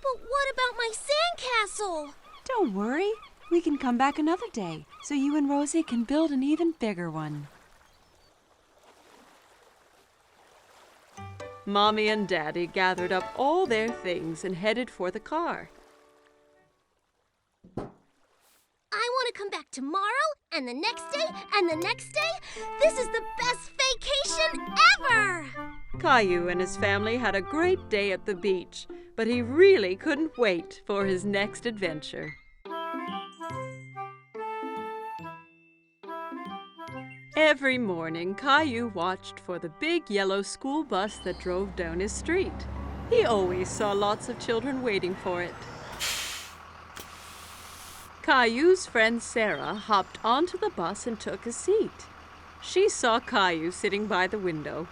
But what about my sandcastle? Don't worry. We can come back another day, so you and Rosie can build an even bigger one. Mommy and Daddy gathered up all their things and headed for the car. I want to come back tomorrow, and the next day, and the next day. This is the best vacation ever! Caillou and his family had a great day at the beach, but he really couldn't wait for his next adventure. Every morning, Caillou watched for the big yellow school bus that drove down his street. He always saw lots of children waiting for it. Caillou's friend Sarah hopped onto the bus and took a seat. She saw Caillou sitting by the window.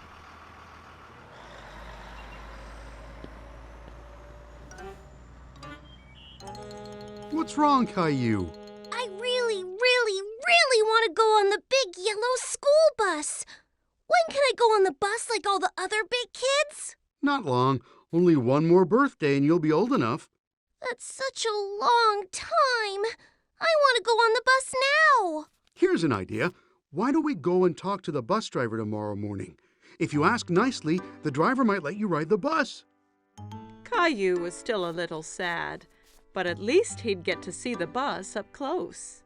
What's wrong, Caillou? I really want to go on the big yellow school bus. When can I go on the bus like all the other big kids? Not long. Only one more birthday and you'll be old enough. That's such a long time. I want to go on the bus now. Here's an idea. Why don't we go and talk to the bus driver tomorrow morning? If you ask nicely, the driver might let you ride the bus. Caillou was still a little sad, but at least he'd get to see the bus up close.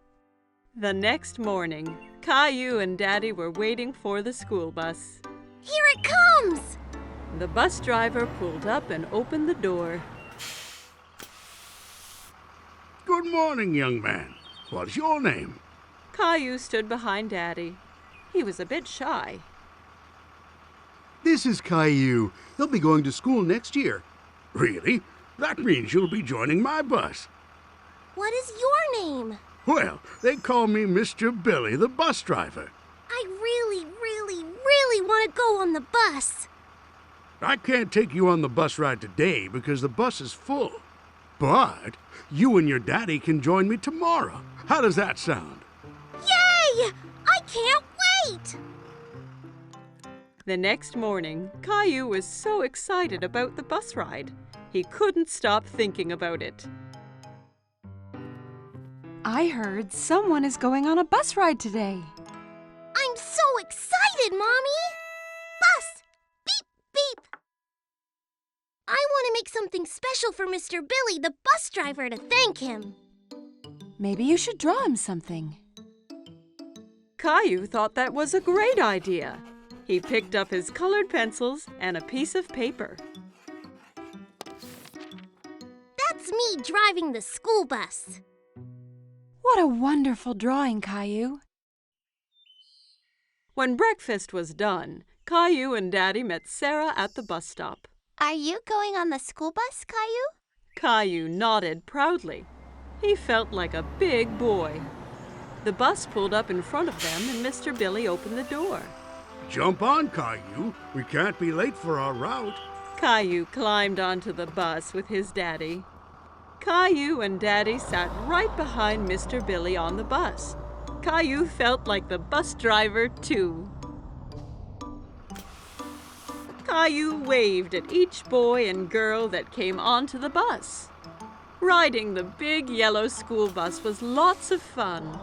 The next morning, Caillou and Daddy were waiting for the school bus. Here it comes! The bus driver pulled up and opened the door. Good morning, young man. What's your name? Caillou stood behind Daddy. He was a bit shy. This is Caillou. He'll be going to school next year. Really? That means you'll be joining my bus. What is your name? Well, they call me Mr. Billy, the bus driver. I really want to go on the bus. I can't take you on the bus ride today because the bus is full. But you and your daddy can join me tomorrow. How does that sound? Yay! I can't wait! The next morning, Caillou was so excited about the bus ride. He couldn't stop thinking about it. I heard someone is going on a bus ride today. I'm so excited, Mommy! Bus! Beep, beep! I want to make something special for Mr. Billy, the bus driver, to thank him. Maybe you should draw him something. Caillou thought that was a great idea. He picked up his colored pencils and a piece of paper. That's me driving the school bus. What a wonderful drawing, Caillou. When breakfast was done, Caillou and Daddy met Sarah at the bus stop. Are you going on the school bus, Caillou? Caillou nodded proudly. He felt like a big boy. The bus pulled up in front of them and Mr. Billy opened the door. Jump on, Caillou. We can't be late for our route. Caillou climbed onto the bus with his daddy. Caillou and Daddy sat right behind Mr. Billy on the bus. Caillou felt like the bus driver, too. Caillou waved at each boy and girl that came onto the bus. Riding the big yellow school bus was lots of fun.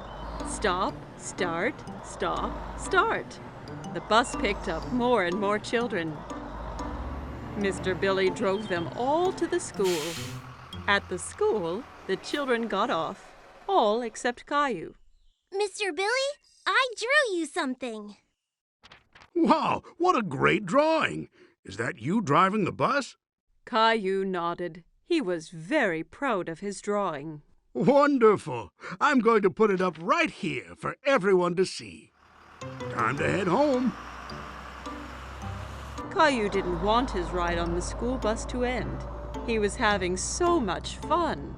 Stop, start, stop, start. The bus picked up more and more children. Mr. Billy drove them all to the school. At the school, the children got off, all except Caillou. Mr. Billy, I drew you something. Wow, what a great drawing. Is that you driving the bus? Caillou nodded. He was very proud of his drawing. Wonderful. I'm going to put it up right here for everyone to see. Time to head home. Caillou didn't want his ride on the school bus to end. He was having so much fun.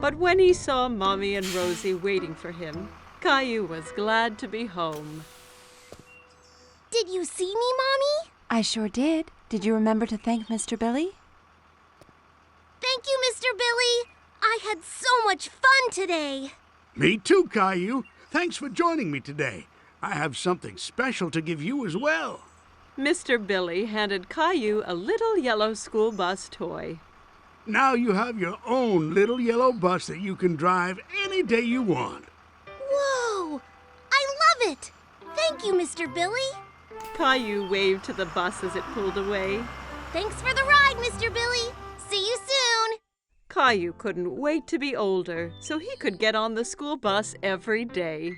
But when he saw Mommy and Rosie waiting for him, Caillou was glad to be home. Did you see me, Mommy? I sure did. Did you remember to thank Mr. Billy? Thank you, Mr. Billy. I had so much fun today. Me too, Caillou. Thanks for joining me today. I have something special to give you as well. Mr. Billy handed Caillou a little yellow school bus toy. Now you have your own little yellow bus that you can drive any day you want. Whoa! I love it! Thank you, Mr. Billy. Caillou waved to the bus as it pulled away. Thanks for the ride, Mr. Billy. See you soon. Caillou couldn't wait to be older so he could get on the school bus every day.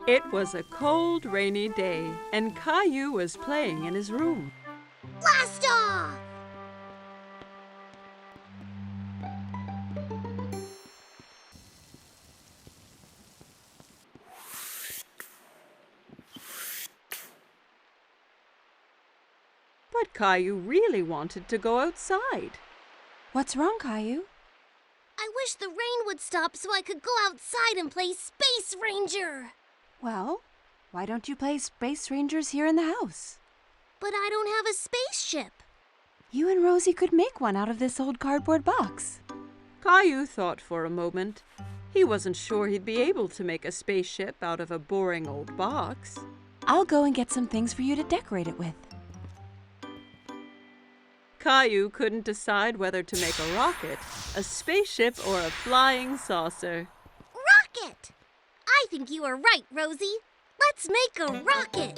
It was a cold, rainy day, and Caillou was playing in his room. Blast off! But Caillou really wanted to go outside. What's wrong, Caillou? I wish the rain would stop so I could go outside and play Space Ranger. Well, why don't you play Space Rangers here in the house? But I don't have a spaceship. You and Rosie could make one out of this old cardboard box. Caillou thought for a moment. He wasn't sure he'd be able to make a spaceship out of a boring old box. I'll go and get some things for you to decorate it with. Caillou couldn't decide whether to make a rocket, a spaceship, or a flying saucer. Rocket! I think you are right, Rosie. Let's make a rocket.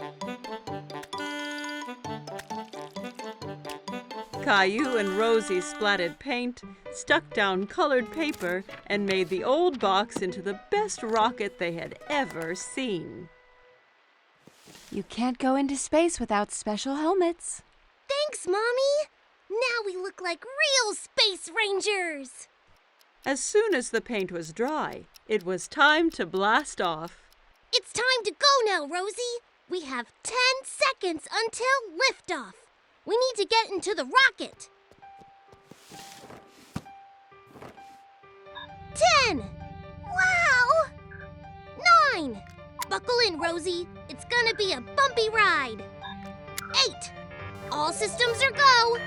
Caillou and Rosie splatted paint, stuck down colored paper, and made the old box into the best rocket they had ever seen. You can't go into space without special helmets. Thanks, Mommy. Now we look like real space rangers. As soon as the paint was dry, it was time to blast off. It's time to go now, Rosie. We have 10 seconds until liftoff. We need to get into the rocket. 10. Wow. 9. Buckle in, Rosie. It's gonna be a bumpy ride. 8. All systems are go.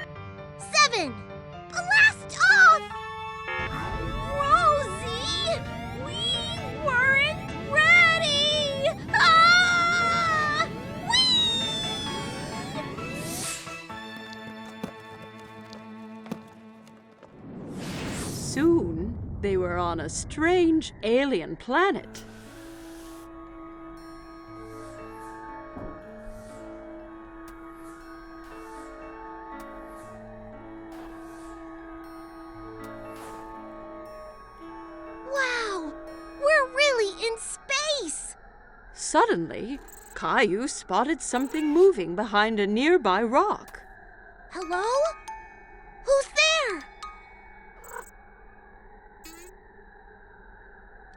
7. Blast off! Rosie! We weren't ready! Ah! Soon, they were on a strange alien planet. Wow! We're really in space! Suddenly, Caillou spotted something moving behind a nearby rock. Hello? Who's there?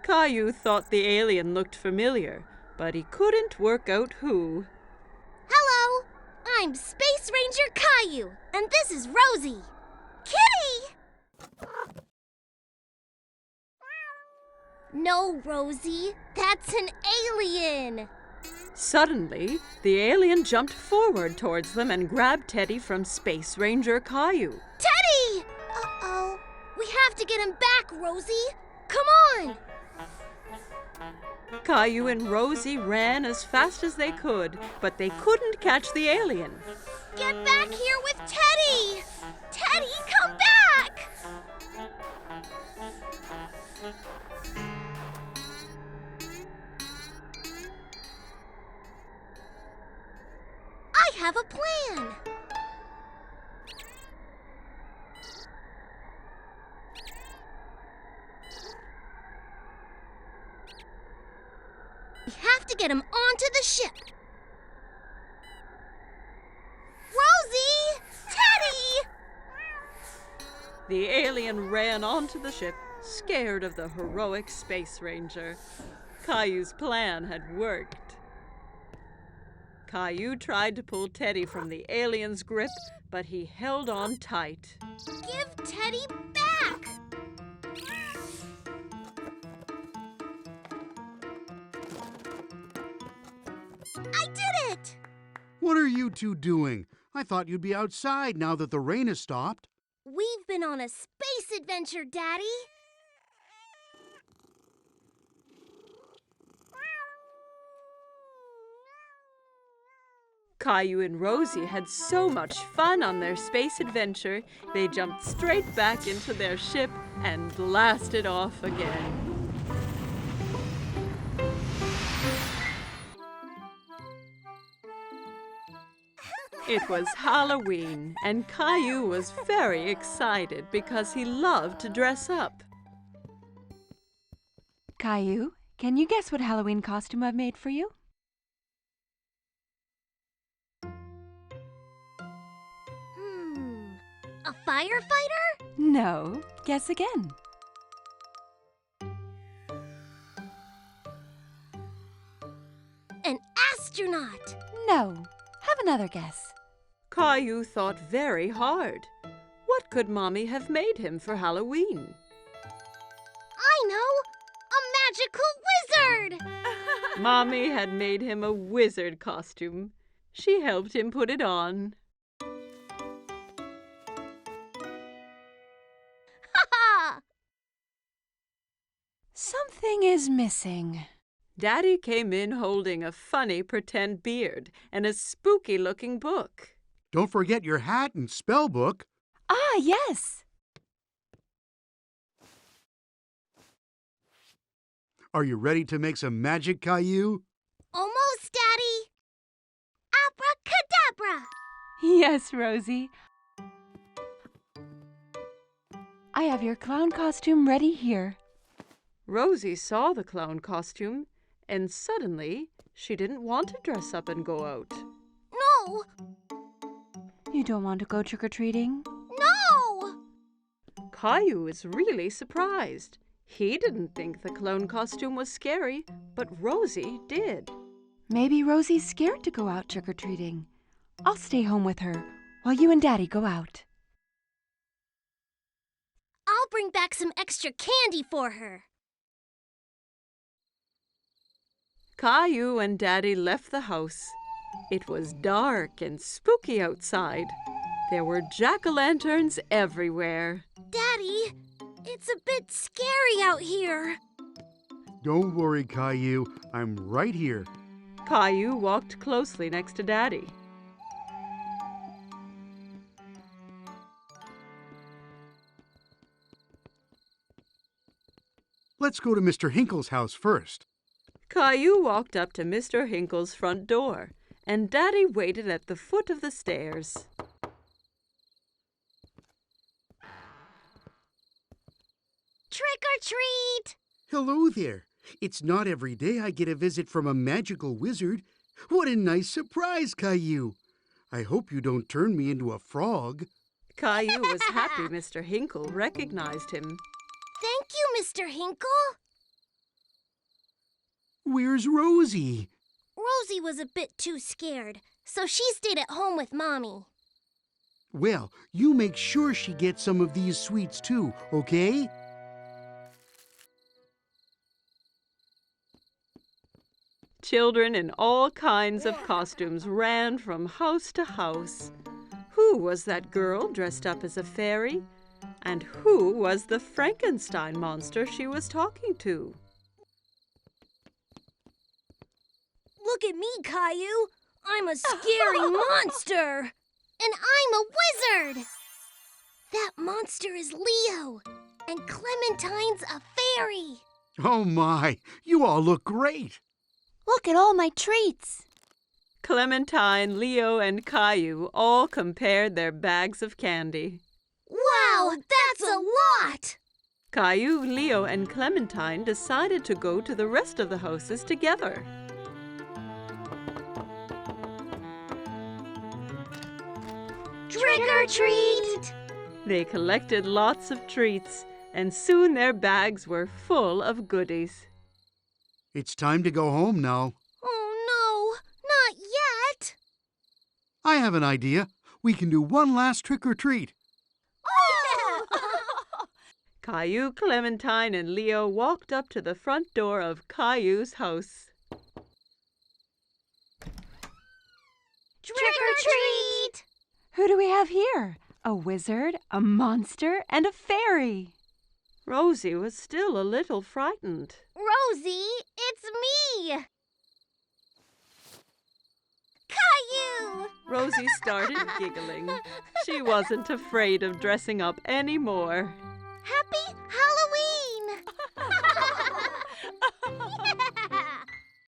Caillou thought the alien looked familiar, but he couldn't work out who. Hello! I'm Space Ranger Caillou, and this is Rosie. Kitty! No, Rosie. That's an alien. Suddenly, the alien jumped forward towards them and grabbed Teddy from Space Ranger Caillou. Teddy! Uh-oh. We have to get him back, Rosie. Come on! Caillou and Rosie ran as fast as they could, but they couldn't catch the alien. Get back here with Teddy! Teddy, come back! I have a plan. We have to get him onto the ship. Rosie! Teddy! The alien ran onto the ship, scared of the heroic Space Ranger. Caillou's plan had worked. Caillou tried to pull Teddy from the alien's grip, but he held on tight. Give Teddy back! I did it! What are you two doing? I thought you'd be outside now that the rain has stopped. We've been on a space adventure, Daddy. Caillou and Rosie had so much fun on their space adventure, they jumped straight back into their ship and blasted off again. It was Halloween, and Caillou was very excited because he loved to dress up. Caillou, can you guess what Halloween costume I've made for you? A firefighter? No. Guess again. An astronaut? No. Have another guess. Caillou thought very hard. What could Mommy have made him for Halloween? I know! A magical wizard! Mommy had made him a wizard costume. She helped him put it on. Ha! Something is missing. Daddy came in holding a funny pretend beard and a spooky-looking book. Don't forget your hat and spell book. Ah, yes. Are you ready to make some magic, Caillou? Almost, Daddy. Abracadabra! Yes, Rosie. I have your clown costume ready here. Rosie saw the clown costume, and suddenly she didn't want to dress up and go out. No! You don't want to go trick-or-treating? No! Caillou is really surprised. He didn't think the clown costume was scary, but Rosie did. Maybe Rosie's scared to go out trick-or-treating. I'll stay home with her while you and Daddy go out. I'll bring back some extra candy for her. Caillou and Daddy left the house. It was dark and spooky outside. There were jack-o'-lanterns everywhere. Daddy, it's a bit scary out here. Don't worry, Caillou. I'm right here. Caillou walked closely next to Daddy. Let's go to Mr. Hinkle's house first. Caillou walked up to Mr. Hinkle's front door, and Daddy waited at the foot of the stairs. Trick or treat! Hello there. It's not every day I get a visit from a magical wizard. What a nice surprise, Caillou. I hope you don't turn me into a frog. Caillou was happy Mr. Hinkle recognized him. Thank you, Mr. Hinkle. Where's Rosie? Rosie was a bit too scared, so she stayed at home with Mommy. Well, you make sure she gets some of these sweets too, okay? Children in all kinds of costumes ran from house to house. Who was that girl dressed up as a fairy? And who was the Frankenstein monster she was talking to? Look at me, Caillou. I'm a scary monster. And I'm a wizard. That monster is Leo. And Clementine's a fairy. Oh my, you all look great. Look at all my treats. Clementine, Leo, and Caillou all compared their bags of candy. Wow, that's a lot. Caillou, Leo, and Clementine decided to go to the rest of the houses together. Trick or treat! They collected lots of treats, and soon their bags were full of goodies. It's time to go home now. Oh no, not yet. I have an idea. We can do one last trick or treat. Caillou, Clementine, and Leo walked up to the front door of Caillou's house. Trick or treat! Who do we have here? A wizard, a monster, and a fairy. Rosie was still a little frightened. Rosie, it's me! Caillou! Rosie started giggling. She wasn't afraid of dressing up anymore.